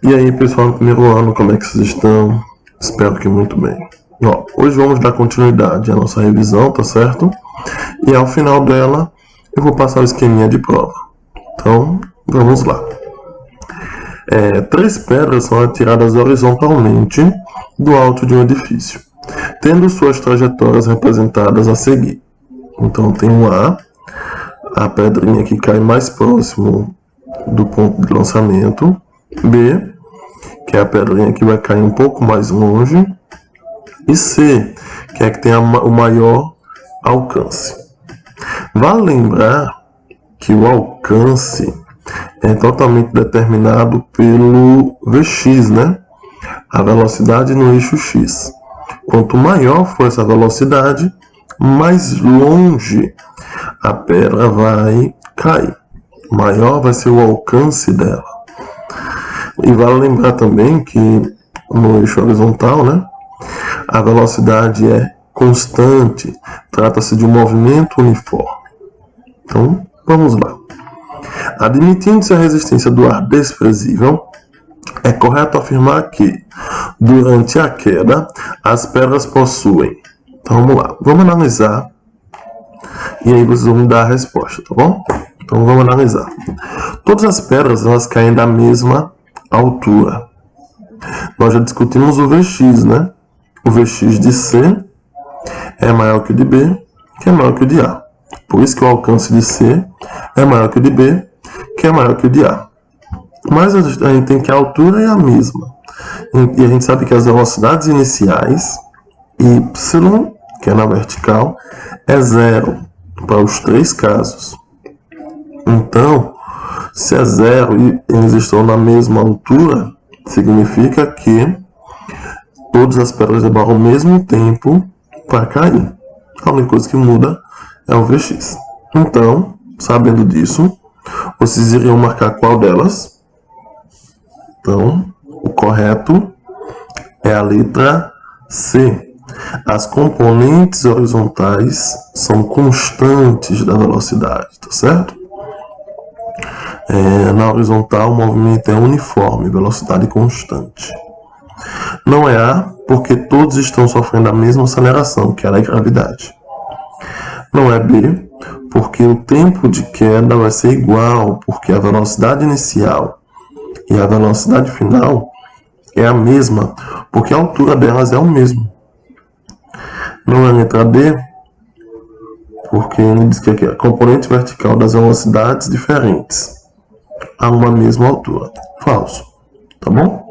E aí, pessoal, no primeiro ano, como é que vocês estão? Espero que muito bem. Ó, hoje vamos dar continuidade à nossa revisão, tá certo? E ao final dela, eu vou passar o esqueminha de prova. Então, vamos lá. 3 pedras são atiradas horizontalmente do alto de um edifício, tendo suas trajetórias representadas a seguir. Então, tem a pedrinha que cai mais próximo do ponto de lançamento, B, que é a pedrinha que vai cair um pouco mais longe, e C, que é a que tem o maior alcance. Vale lembrar que o alcance é totalmente determinado pelo Vx, né? A velocidade no eixo x. Quanto maior for essa velocidade, mais longe a pedra vai cair. Maior vai ser o alcance dela. E vale lembrar também que no eixo horizontal, né, a velocidade é constante, trata-se de um movimento uniforme. Então, vamos lá. Admitindo-se a resistência do ar desprezível, é correto afirmar que, durante a queda, as pedras possuem... Então, vamos lá. Vamos analisar. E aí vocês vão me dar a resposta, tá bom? Então, vamos analisar. Todas as pedras, elas caem da mesma altura. Nós já discutimos o Vx, né? O Vx de C é maior que o de B, que é maior que o de A. Por isso que o alcance de C é maior que o de B, que é maior que o de A. Mas a gente tem que a altura é a mesma. E a gente sabe que as velocidades iniciais, y, que é na vertical, é 0 para os 3 casos. Então, se é 0 e eles estão na mesma altura, significa que todas as pedras demoram o mesmo tempo para cair. A única coisa que muda é o Vx. Então, sabendo disso, vocês iriam marcar qual delas? Então, o correto é a letra C. As componentes horizontais são constantes da velocidade, tá certo? Na horizontal, o movimento é uniforme, velocidade constante. Não é A, porque todos estão sofrendo a mesma aceleração, que é a gravidade. Não é B, porque o tempo de queda vai ser igual, porque a velocidade inicial e a velocidade final é a mesma, porque a altura delas é o mesmo. Não é a letra D, porque ele diz que aqui é a componente vertical das velocidades diferentes a uma mesma altura. Falso, tá bom?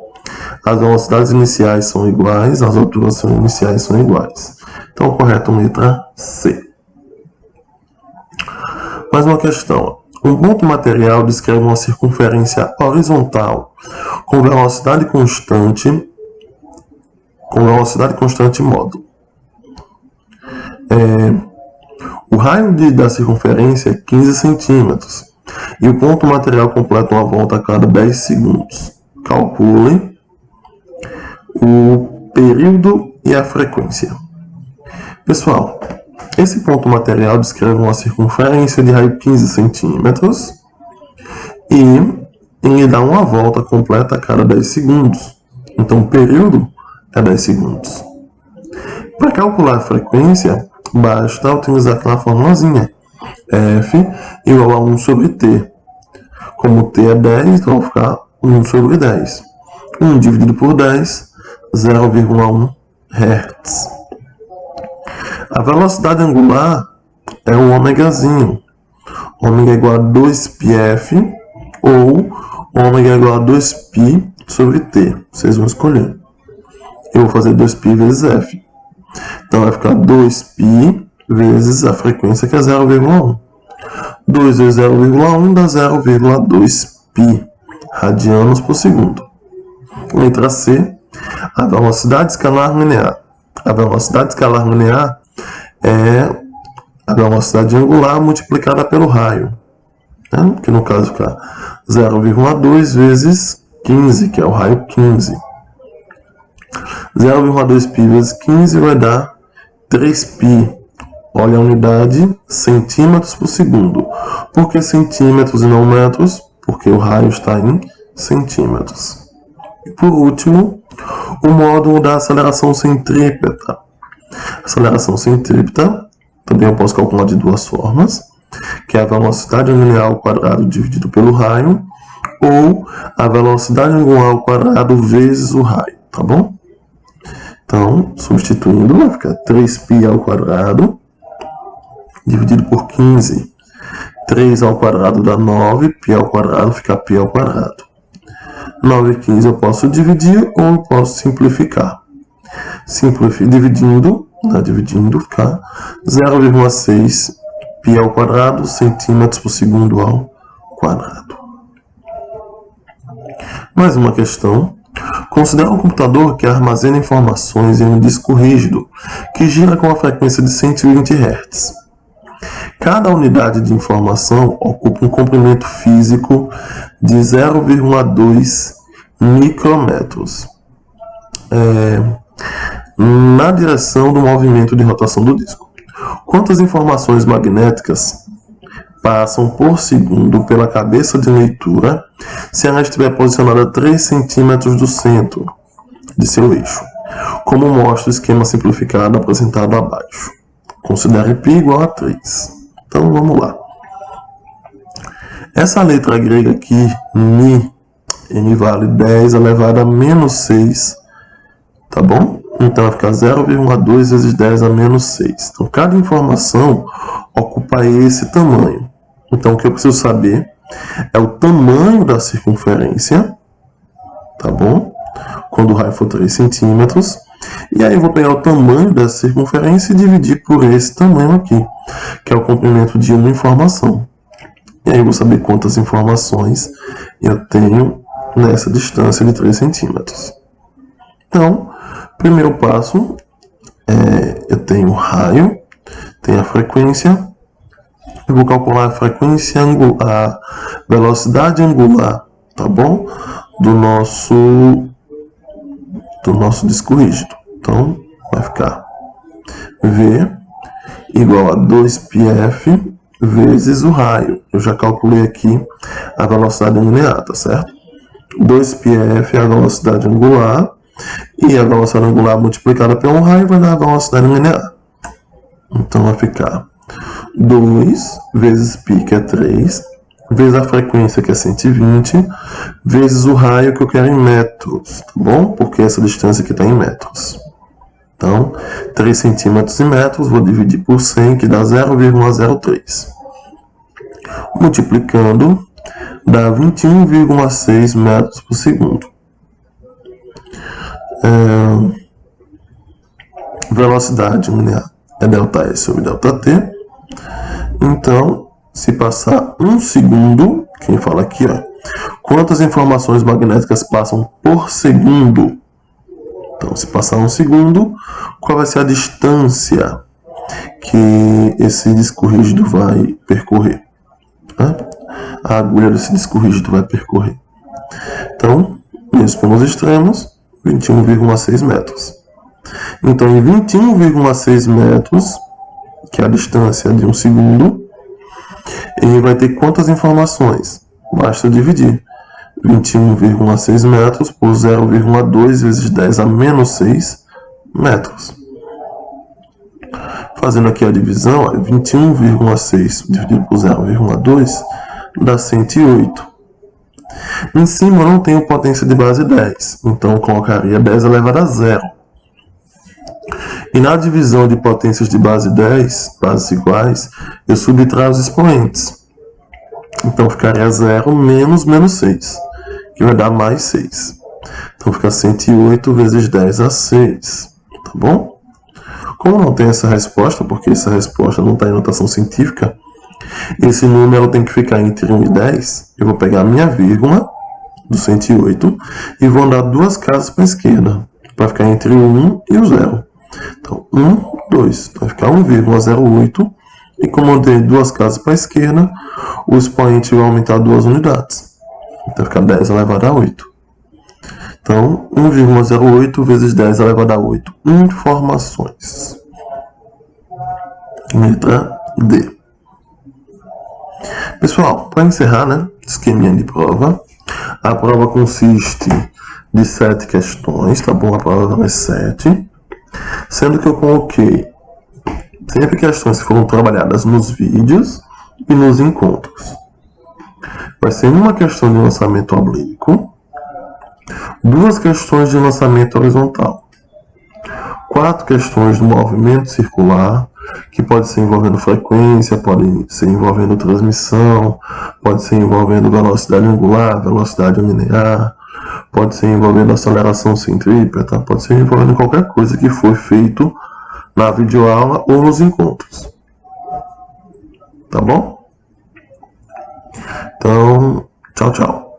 As velocidades iniciais são iguais, as alturas iniciais são iguais. Então, o correto é a letra C. Mais uma questão. Um ponto material descreve uma circunferência horizontal com velocidade constante módulo. O raio da circunferência é 15 centímetros e o ponto material completa uma volta a cada 10 segundos. Calcule o período e a frequência. Pessoal, esse ponto material descreve uma circunferência de raio 15 centímetros e ele dá uma volta completa a cada 10 segundos. Então, o período é 10 segundos. Para calcular a frequência, basta utilizar aquela formulazinha. F igual a 1 sobre T. Como T é 10, então vai ficar 1 sobre 10. 1 dividido por 10, 0,1 Hz. A velocidade angular é o ômegazinho. Ômega é igual a 2πf ou ômega é igual a 2π sobre T. Vocês vão escolher. Eu vou fazer 2π vezes F. Então vai ficar 2π vezes a frequência, que é 0,1. 2 vezes 0,1 dá 0,2π radianos por segundo. Letra C, a velocidade escalar linear. A velocidade escalar linear é a velocidade angular multiplicada pelo raio, né? Que no caso fica 0,2 vezes 15, que é o raio 15. 0,2π vezes 15 vai dar 3π. Olha a unidade, centímetros por segundo. Por que centímetros e não metros? Porque o raio está em centímetros. E por último, o módulo da aceleração centrípeta. Aceleração centrípeta, também eu posso calcular de duas formas, que é a velocidade angular ao quadrado dividido pelo raio, ou a velocidade angular ao quadrado vezes o raio, tá bom? Então, substituindo, vai ficar 3π ao quadrado, dividido por 15. 3 ao quadrado dá 9, π ao quadrado fica π ao quadrado. 9 e 15 eu posso dividir ou eu posso simplificar. Dividindo, fica 0,6 π ao quadrado, centímetros por segundo ao quadrado. Mais uma questão. Considera um computador que armazena informações em um disco rígido, que gira com a frequência de 120 Hz. Cada unidade de informação ocupa um comprimento físico de 0,2 micrômetros na direção do movimento de rotação do disco. Quantas informações magnéticas passam por segundo pela cabeça de leitura se ela estiver posicionada a 3 centímetros do centro de seu eixo, como mostra o esquema simplificado apresentado abaixo. Considere π igual a 3. Então vamos lá. Essa letra grega aqui, Mi, N vale 10 elevado a menos 6, tá bom? Então vai ficar 0,2 vezes 10 a menos 6. Então cada informação ocupa esse tamanho. Então o que eu preciso saber é o tamanho da circunferência, tá bom? Quando o raio for 3 centímetros. E aí eu vou pegar o tamanho da circunferência e dividir por esse tamanho aqui, que é o comprimento de uma informação. E aí eu vou saber quantas informações eu tenho nessa distância de 3 centímetros. Então, primeiro passo, eu tenho o raio, tenho a frequência. Eu vou calcular a frequência angular, a velocidade angular, tá bom? Do nosso disco rígido. Então, vai ficar V igual a 2πf vezes o raio. Eu já calculei aqui a velocidade linear, tá certo? 2πf é a velocidade angular, e a velocidade angular multiplicada pelo raio vai dar a velocidade linear. Então, vai ficar 2 vezes π, que é 3, vezes a frequência, que é 120, vezes o raio que eu quero em metros, tá bom? Porque essa distância aqui está em metros. Então, 3 centímetros em metros, vou dividir por 100, que dá 0,03. Multiplicando, dá 21,6 metros por segundo. Velocidade linear é ΔS sobre ΔT. Então, se passar 1 segundo, quem fala aqui, ó, quantas informações magnéticas passam por segundo? Então, se passar 1 segundo, qual vai ser a distância que esse disco rígido vai percorrer? A agulha desse disco rígido vai percorrer. Então, mesmo pelos extremos, 21,6 metros. Então, em 21,6 metros, que é a distância de 1 segundo, ele vai ter quantas informações? Basta dividir 21,6 metros por 0,2 vezes 10 a menos 6 metros. Fazendo aqui a divisão, 21,6 dividido por 0,2 dá 108. Em cima eu não tenho potência de base 10, então eu colocaria 10 elevado a 0. E na divisão de potências de base 10, bases iguais, eu subtraio os expoentes. Então ficaria 0 menos 6, que vai dar mais 6. Então fica 108 vezes 10 a 6, tá bom? Como não tem essa resposta, porque essa resposta não está em notação científica, esse número tem que ficar entre 1 e 10, eu vou pegar a minha vírgula do 108 e vou andar 2 casas para a esquerda, para ficar entre o 1 e o 0. Então, 1, 2. Então, vai ficar 1,08. E como eu dei 2 casas para a esquerda, o expoente vai aumentar 2 unidades. Então, vai ficar 10 elevado a 8. Então, 1,08 vezes 10 elevado a 8. Informações. Letra D. Pessoal, para encerrar, né? Esqueminha de prova. A prova consiste de 7 questões, tá bom? A prova é 7. Sendo que eu coloquei sempre questões que foram trabalhadas nos vídeos e nos encontros. Vai ser uma questão de lançamento oblíquo, 2 questões de lançamento horizontal, 4 questões do movimento circular, que pode ser envolvendo frequência, pode ser envolvendo transmissão, pode ser envolvendo velocidade angular, velocidade linear, pode ser envolvendo aceleração centrípeta, pode ser envolvendo qualquer coisa que foi feito na videoaula ou nos encontros. Tá bom? Então, tchau, tchau.